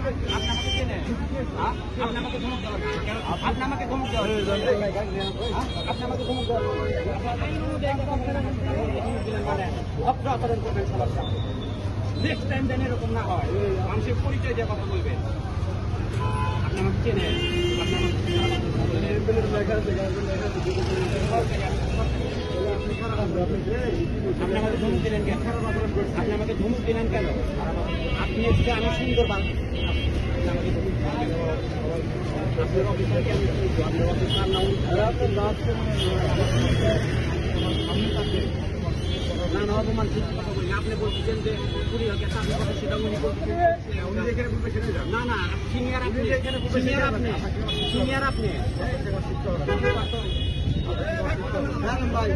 আমাকে চেনেন? আপনি আমাকে ধমক দেওয়ার আপনি আমাকে ধমক দেওয়ার আপনি আমাকে ধমক দেওয়ার মানে অভ্র আচরণ করবেন সবার সাথে। নেক্সট টাইম যেন এরকম না হয়, মানুষের পরিচয় দিয়ে কথা বলবেন। আপনি আমাকে চেনেন? আপনি আমাকে ধমক দিলেন কেন? আপনি আমাকে ধমক দিলেন কেন? আপনি এসে আমি সুন্দর আপনার অফিসারকে আমি আপনার অফিসার নাম নানা অপমান কথা বলি। আপনি বলছেন যে কুড়ি হাজার চাকরি কথা, সেটা উনি না না সিনিয়র আপনি, সিনিয়র আপনি, সিনিয়র আপনি। ভাই